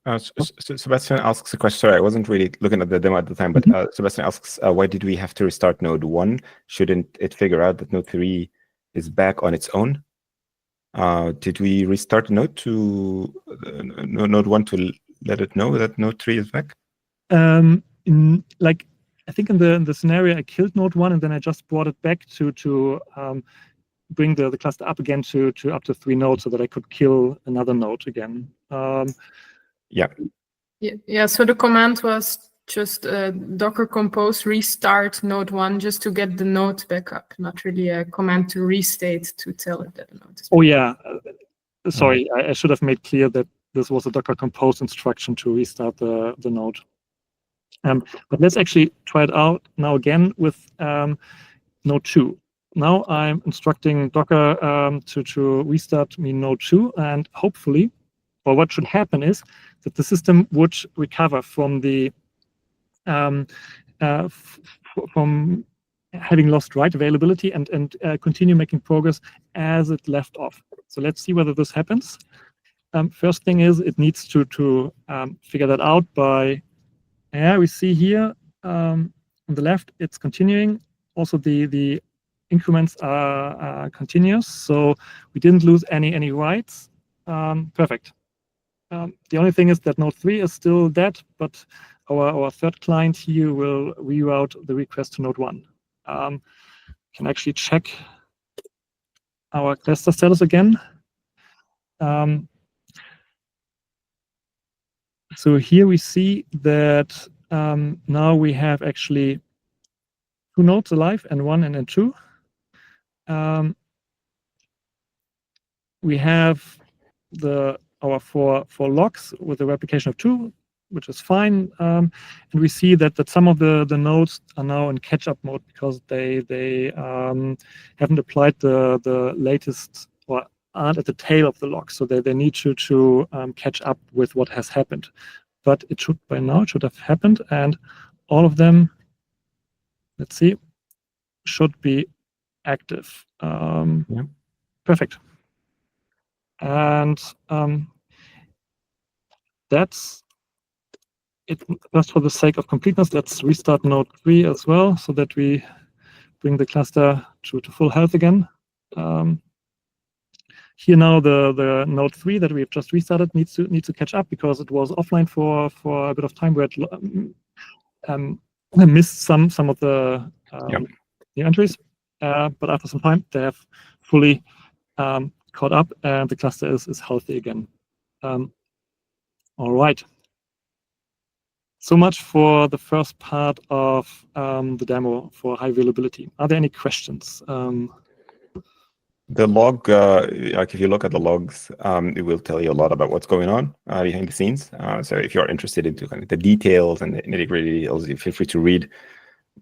Sebastian asks a question. Sorry, I wasn't really looking at the demo at the time, but Sebastian asks, why did we have to restart node 1? Shouldn't it figure out that node 3 is back on its own? Did we restart node 1 to let it know that node 3 is back?
I think in the scenario I killed node 1 and then I just brought it back to bring the cluster up again to up to 3 nodes so that I could kill another node again.
Yeah, so the command was just docker compose restart node 1 just to get the node back up, not really a command to restate to tell it that the node is back.
Oh yeah, sorry, I should have made clear that this was a docker compose instruction to restart the node. But let's actually try it out now again with node 2. Now I'm instructing Docker to restart me node 2, and hopefully, or what should happen is that the system would recover from the from having lost write availability and continue making progress as it left off. So let's see whether this happens. First thing is it needs to figure that out by, we see here on the left it's continuing. Also the increments are continuous, so we didn't lose any writes. Perfect. The only thing is that node 3 is still dead, but our third client here will reroute the request to node 1. Can actually check our cluster status again. So here we see that now we have actually 2 nodes alive, N1 and N2. We have our four logs with a replication of 2, which is fine. And we see that some of the nodes are now in catch-up mode because they haven't applied the latest or aren't at the tail of the log. So they need to catch up with what has happened. But it should by now, it should have happened. And all of them, let's see, should be active. Perfect. And that's it. Just for the sake of completeness, let's restart node 3 as well so that we bring the cluster to full health again. Here now the node 3 that we've just restarted needs to catch up because it was offline for a bit of time where it missed some of the new entries. But after some time, they have fully caught up and the cluster is healthy again. All right. So much for the first part of the demo for high availability. Are there any questions?
The log, like if you look at the logs, it will tell you a lot about what's going on behind the scenes. So if you're interested into kind of the details and the nitty-gritty details, you feel free to read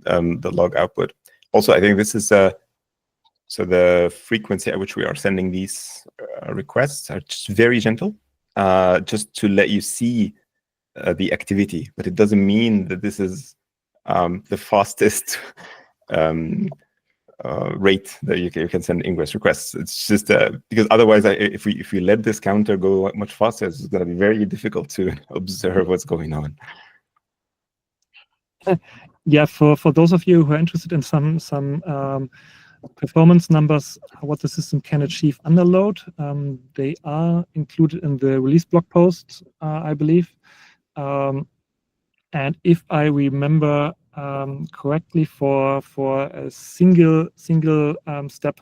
the log output. Also, I think this is so the frequency at which we are sending these requests are just very gentle, just to let you see the activity. But it doesn't mean that this is the fastest rate that you can send ingress requests. It's just because otherwise, if we let this counter go much faster, it's going to be very difficult to observe what's going on.
Yeah, for those of you who are interested in some performance numbers, what the system can achieve under load, they are included in the release blog post, I believe. And if I remember correctly, for a single step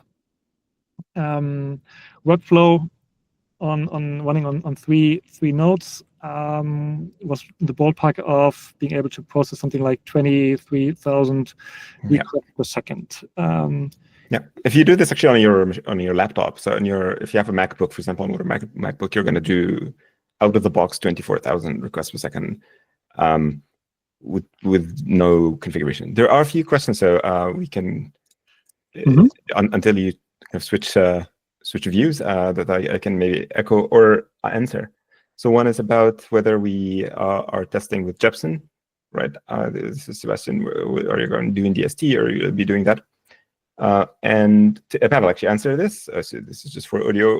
workflow on running on three nodes, was the ballpark of being able to process something like 23,000 requests per second.
Yeah, if you do this actually on your laptop, so if you have a MacBook, for example, on your MacBook, you're going to do out of the box 24,000 requests per second with no configuration. There are a few questions, so we can until you kind of switch views that I can maybe echo or answer. So one is about whether we are testing with Jepsen, right? This is Sebastian. Are you going to do in DST, or you'll be doing that? And Ahmed will actually answer this. So this is just for audio.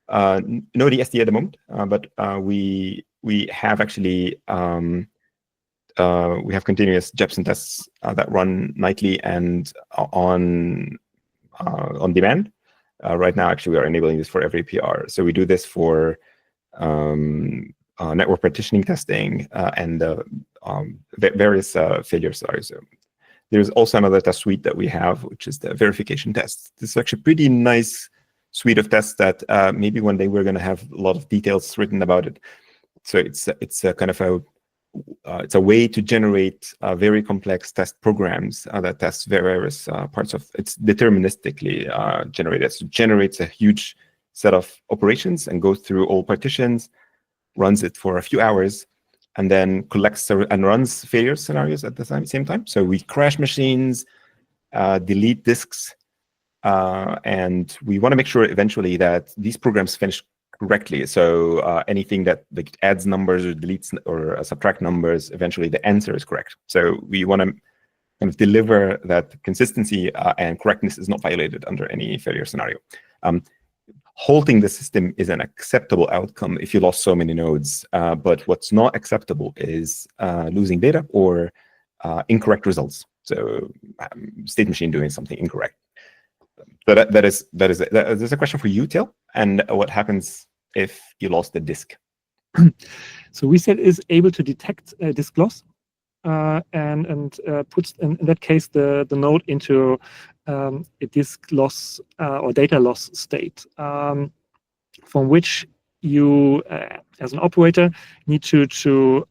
No DST at the moment, but we have actually we have continuous Jepsen tests that run nightly and on demand. Right now, actually, we are enabling this for every PR. So we do this for network partitioning testing and various failure scenarios. So there's also another test suite that we have, which is the verification tests. This is actually a pretty nice suite of tests that maybe one day we're going to have a lot of details written about it. So it's a kind of it's a way to generate very complex test programs that test various parts of. It's deterministically generated. So it generates a huge set of operations and goes through all partitions, runs it for a few hours, and then collects and runs failure scenarios at the same time. So we crash machines, delete disks, and we want to make sure eventually that these programs finish correctly. So anything that like adds numbers or deletes or subtract numbers, eventually the answer is correct. So we want to kind of deliver that consistency and correctness is not violated under any failure scenario. Halting the system is an acceptable outcome if you lost so many nodes, but what's not acceptable is losing data or incorrect results. So state machine doing something incorrect. So there's a question for you, Till, and what happens if you lost the disk?
So Restate is able to detect disk loss and puts in that case the node into a disk loss or data loss state, from which you as an operator need to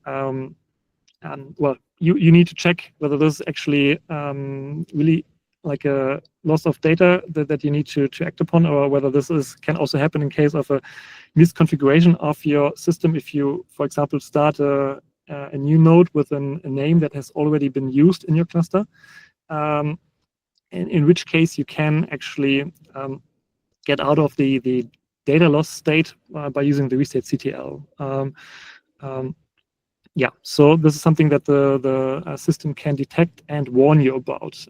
well, you need to check whether this is actually really like a loss of data that you need to act upon, or whether this can also happen in case of a misconfiguration of your system. If you, for example, start a new node with a name that has already been used in your cluster, in which case you can actually get out of the data loss state by using the Restate CTL. Yeah, so this is something that the system can detect and warn you about.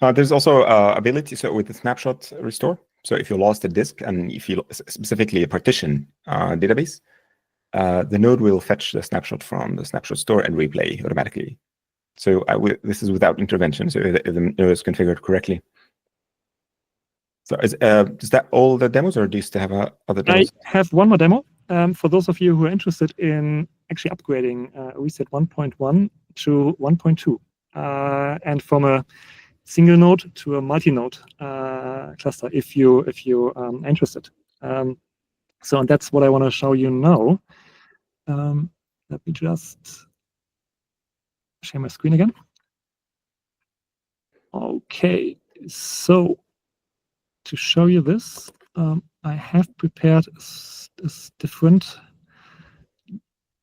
There's also ability with the snapshot restore. So if you lost a disk and if you specifically a partition database, the node will fetch the snapshot from the snapshot store and replay automatically. So this is without intervention. So if the node is configured correctly. So is that all the demos, or do you still have other demos?
I have one more demo for those of you who are interested in actually upgrading Restate 1.1 to 1.2, and from a single node to a multi-node cluster, if you interested. So that's what I want to show you now. Let me just share my screen again. Okay, so to show you this, I have prepared this different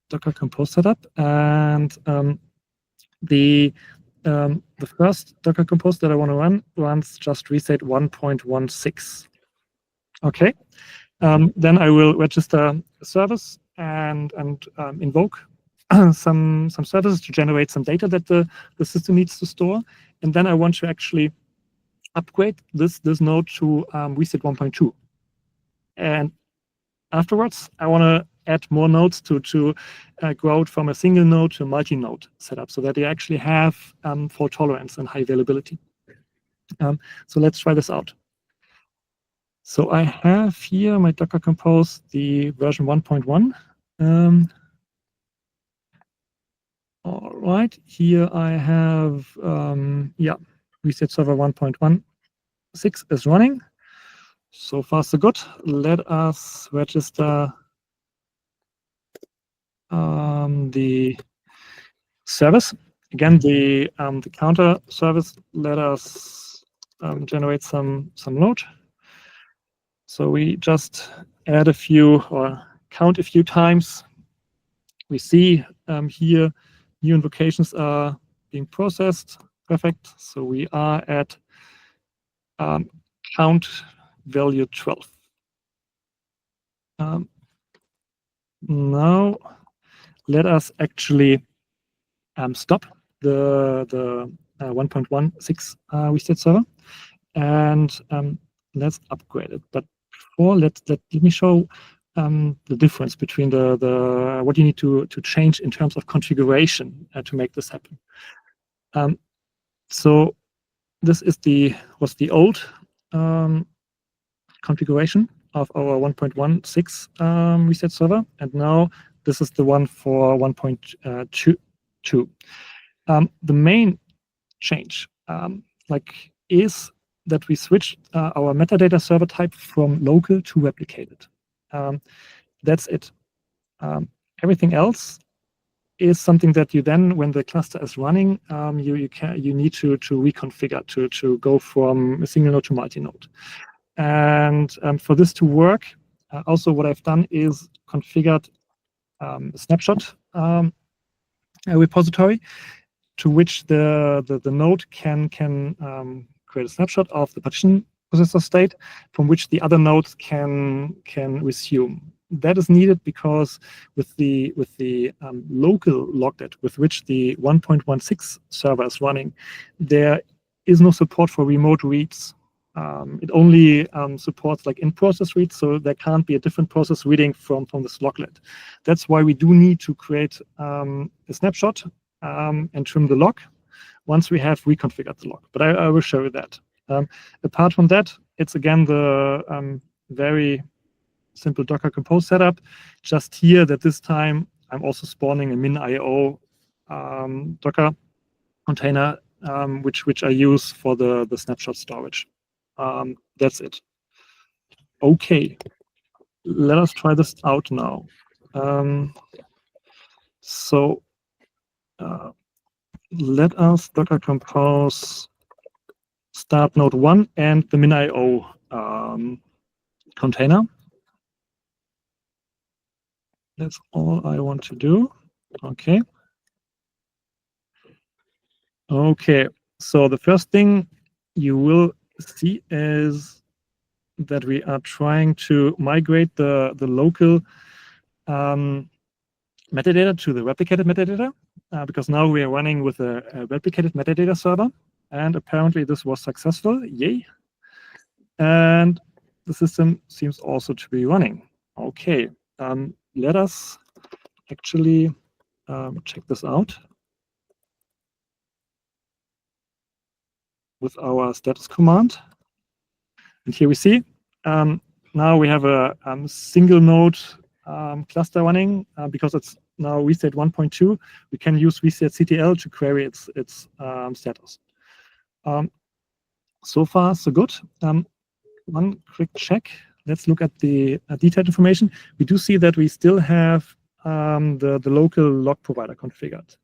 Docker Compose setup, and the first Docker Compose that I want to run runs just Restate 1.16. Okay, then I will register a service and invoke some services to generate some data that the system needs to store, and then I want to actually upgrade this node to Restate 1.2, and afterwards I want to add more nodes to grow it from a single node to a multi-node setup, so that you actually have fault tolerance and high availability. So let's try this out. So I have here my Docker Compose, the version 1.1. All right, here I have Restate server 1.16 is running. So far so good. Let us register the service. Again, the counter service, let us generate some load. So we just add a few or count a few times. We see here new invocations are being processed. Perfect. So we are at count value 12. Now let us actually stop the 1.16 Restate server, and let's upgrade it. But before, let me show the difference between the what you need to change in terms of configuration to make this happen. So this is was the old configuration. of our 1.16 reset server, and now this is the one for 1.2. The main change is that we switched our metadata server type from local to replicated. That's it. Everything else is something that you then, when the cluster is running, you need to reconfigure to go from a single node to multi-node. And for this to work, also what I've done is configured a snapshot repository to which the node can create a snapshot of the partition processor state from which the other nodes can resume. That is needed because with the local loglet with which the 1.16 server is running, there is no support for remote reads. It only supports like in-process reads, so there can't be a different process reading from this loglet. That's why we do need to create a snapshot and trim the log once we have reconfigured the log. But I will show you that. Apart from that, it's again the very simple Docker Compose setup. Just here that this time I'm also spawning a min.io Docker container, which I use for the snapshot storage. That's it. Okay, let us try this out now. Let us Docker Compose start node 1 and the min.io container. That's all I want to do. Okay. Okay, so the first thing you will see is that we are trying to migrate the local metadata to the replicated metadata, because now we are running with a replicated metadata server, and apparently this was successful. Yay. And the system seems also to be running. Okay, let us actually check this out with our status command. And here we see, now we have a single node cluster running because it's now Restate 1.2. We can use Reset CTL to query its status. So far, so good. One quick check. Let's look at the detailed information. We do see that we still have the local log provider configured.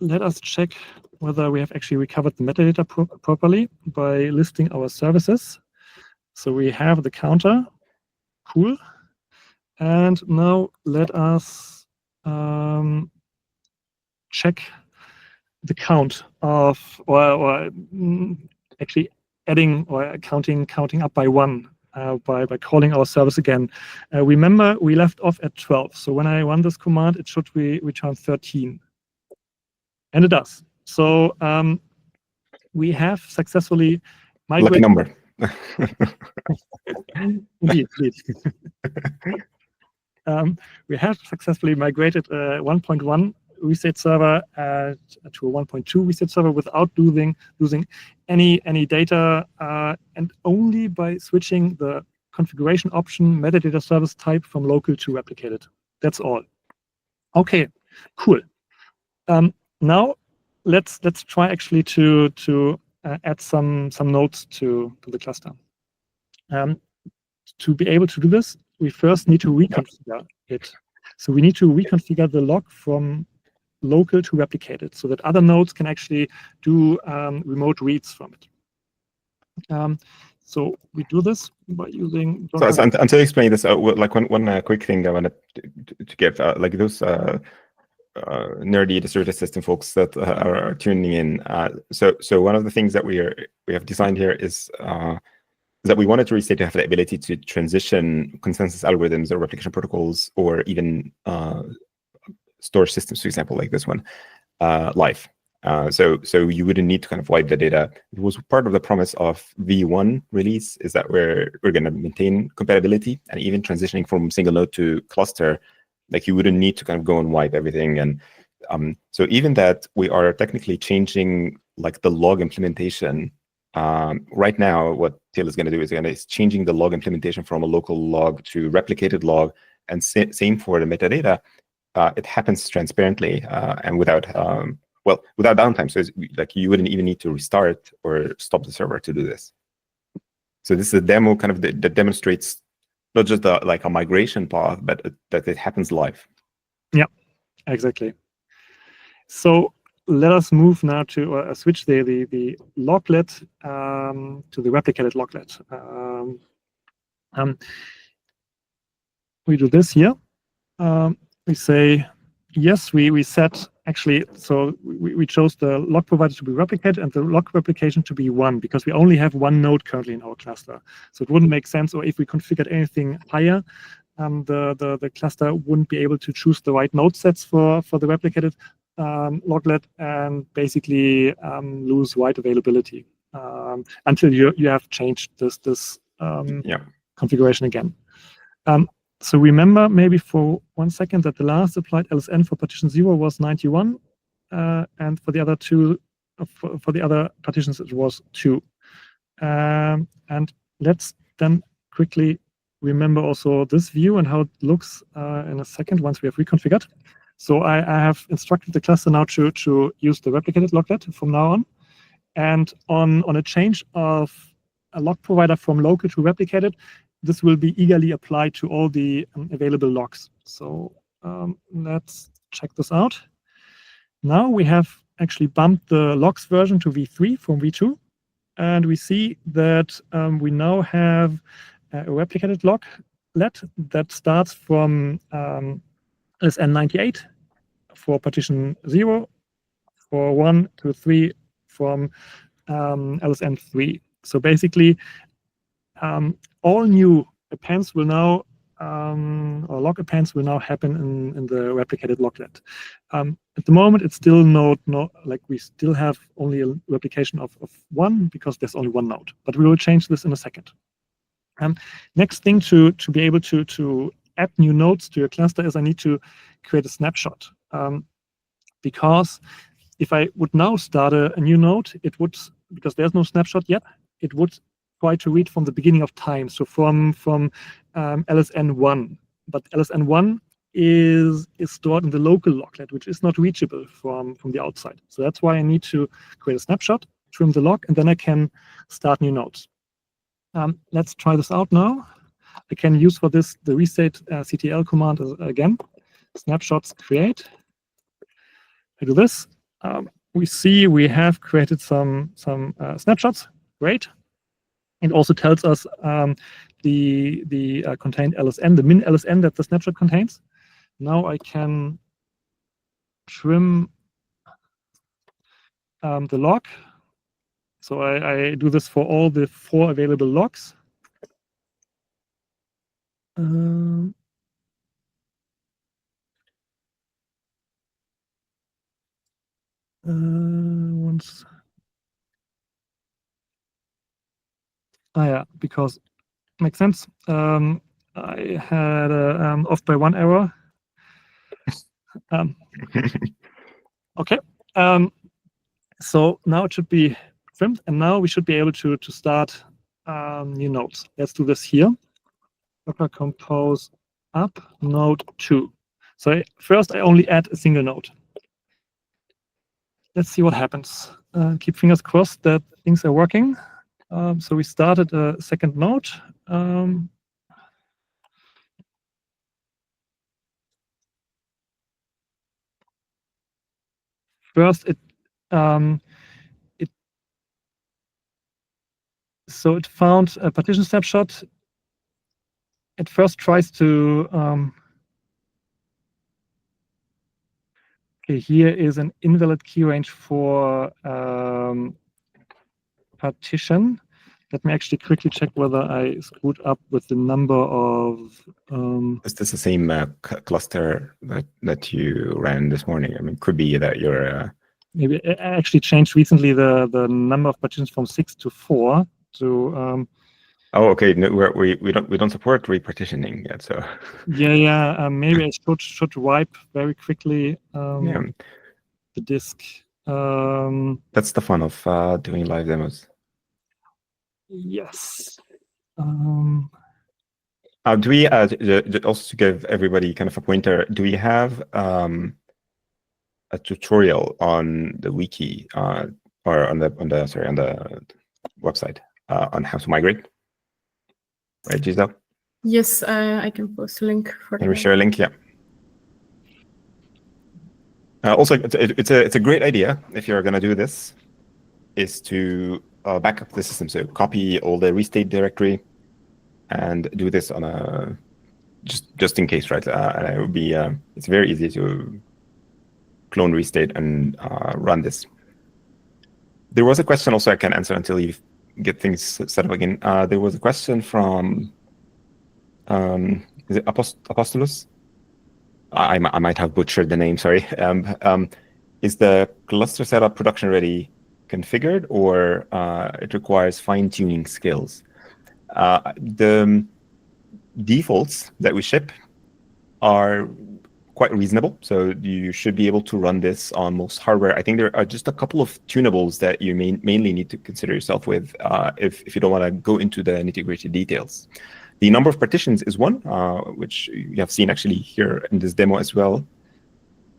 Let us check whether we have actually recovered the metadata properly by listing our services. So we have the counter. Cool. And now let us check the count of, or actually adding or counting up by 1 by calling our service again. Remember, we left off at 12. So when I run this command, it should return 13. And it does. So we have successfully migrated.
Lucky number.
Indeed. We have successfully migrated 1.1 reset server to a 1.2 reset server without losing any data, and only by switching the configuration option metadata service type from local to replicated. That's all. Okay, cool. Now let's try actually to add some nodes to the cluster. To be able to do this, we first need to reconfigure it. So we need to reconfigure the log from local to replicated so that other nodes can actually do remote reads from it. So we do this by using Docker.
So until you explain this, like one quick thing I wanted to give, like those nerdy distributed system folks that are tuning in. So one of the things that we have designed here is that we wanted to Restate to have the ability to transition consensus algorithms or replication protocols or even storage systems, for example, like this one, live. So you wouldn't need to kind of wipe the data. It was part of the promise of V1 release is that we're going to maintain compatibility, and even transitioning from single node to cluster, like you wouldn't need to kind of go and wipe everything. And so even that we are technically changing like the log implementation right now, what Tail is going to do is changing the log implementation from a local log to replicated log, and same for the metadata. It happens transparently and without without downtime. So it's like you wouldn't even need to restart or stop the server to do this. So this is a demo kind of that demonstrates not just like a migration path, but that it happens live.
Yeah, exactly. So let us move now to switch the loglet to the replicated loglet. We do this here. We say, yes, we set actually, so we chose the log provider to be replicated and the log replication to be 1, because we only have 1 node currently in our cluster. So it wouldn't make sense, or if we configured anything higher, the cluster wouldn't be able to choose the right node sets for the replicated loglet, and basically lose write availability until you have changed this configuration again. So remember maybe for 1 second that the last applied LSN for partition 0 was 91, and for the other two, for the other partitions it was 2. And let's then quickly remember also this view and how it looks in a second once we have reconfigured. So I have instructed the cluster now to use the replicated loglet from now on, and on a change of a log provider from local to replicated, this will be eagerly applied to all the available logs. So let's check this out. Now we have actually bumped the logs version to v3 from v2, and we see that we now have a replicated loglet that starts from LSN 98 for partition 0, for 1 to 3 from LSN 3. So basically, all new appends will now, or log appends will now happen in the replicated loglet. At the moment, it's still like we still have only a replication of 1 because there's only 1 node, but we will change this in a second. Next thing to be able to add new nodes to your cluster is I need to create a snapshot. Because if I would now start a new node, it would, because there's no snapshot yet, it would try to read from the beginning of time, so from LSN 1. But LSN 1 is stored in the local loglet, which is not reachable from the outside. So that's why I need to create a snapshot, trim the log, and then I can start new nodes. Let's try this out now. I can use for this the restate CTL command again. Snapshots create. I do this. We see we have created some snapshots. Great. It also tells us the contained LSN, the min LSN that the snapshot contains. Now I can trim the log. So I do this for all the 4 available logs. Once. Yeah, because makes sense. I had off by 1 error. Okay. So now it should be trimmed, and now we should be able to start new nodes. Let's do this here. Docker compose up node 2. So first I only add a single node. Let's see what happens. Keep fingers crossed that things are working. So we started a second node. First, it found a partition snapshot. It first tries to. Okay, here is an invalid key range for partition. Let me actually quickly check whether I screwed up with the number of.
Is this the same cluster that you ran this morning? I mean, it could be that you're.
Maybe I actually changed recently the number of partitions from 6 to 4 to.
Oh, okay. No, we don't support repartitioning yet, so.
Yeah. Maybe I should wipe very quickly the disk.
That's the fun of doing live demos.
Yes.
Do we also to give everybody kind of a pointer? Do we have a tutorial on the wiki or on the website on how to migrate? Right, Giselle?
Yes, I can post a link for
Can we
that.
share a link? Yeah. Also, it's a great idea if you're going to do this, is to back up the system. So copy all the restate directory and do this on a just in case, right? And it would be it's very easy to clone restate and run this. There was a question also I can answer until you get things set up again. There was a question from is it Apostolus? I might have butchered the name, sorry. Is the cluster setup production ready configured, or it requires fine-tuning skills? The defaults that we ship are quite reasonable, so you should be able to run this on most hardware. I think there are just a couple of tunables that you mainly need to consider yourself with if you don't want to go into the nitty-gritty details. The number of partitions is one, which you have seen actually here in this demo as well.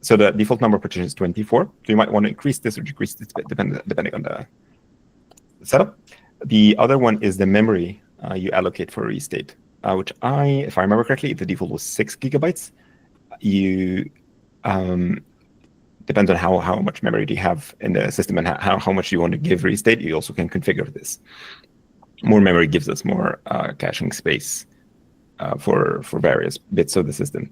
So the default number of partitions is 24. So you might want to increase this or decrease this depending on the setup. The other one is the memory you allocate for restate, which if I remember correctly, the default was 6 gigabytes. You depends on how much memory do you have in the system and how much you want to give restate. You also can configure this. More memory gives us more caching space for various bits of the system.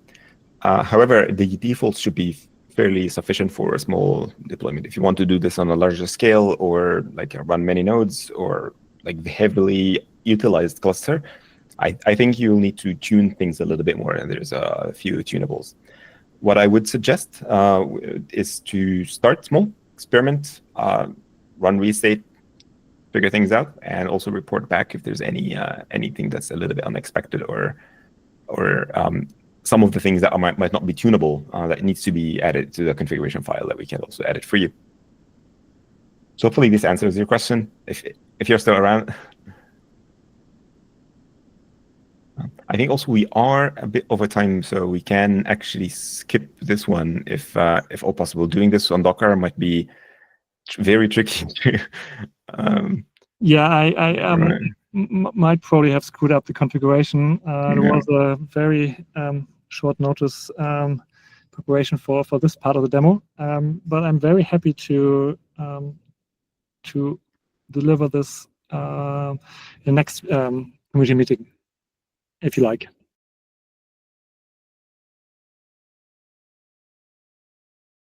However, the defaults should be fairly sufficient for a small deployment. If you want to do this on a larger scale, or like run many nodes, or like the heavily utilized cluster, I think you'll need to tune things a little bit more, and there's a few tunables. What I would suggest is to start small, experiment, run restate, figure things out, and also report back if there's anything that's a little bit unexpected, or some of the things that might not be tunable that needs to be added to the configuration file that we can also edit for you. So hopefully this answers your question. If you're still around. I think also we are a bit over time, so we can actually skip this one if all possible. Doing this on Docker might be very tricky.
Yeah, I might probably have screwed up the configuration. There was a very short notice preparation for this part of the demo, but I'm very happy to deliver this in the next community meeting, if you like.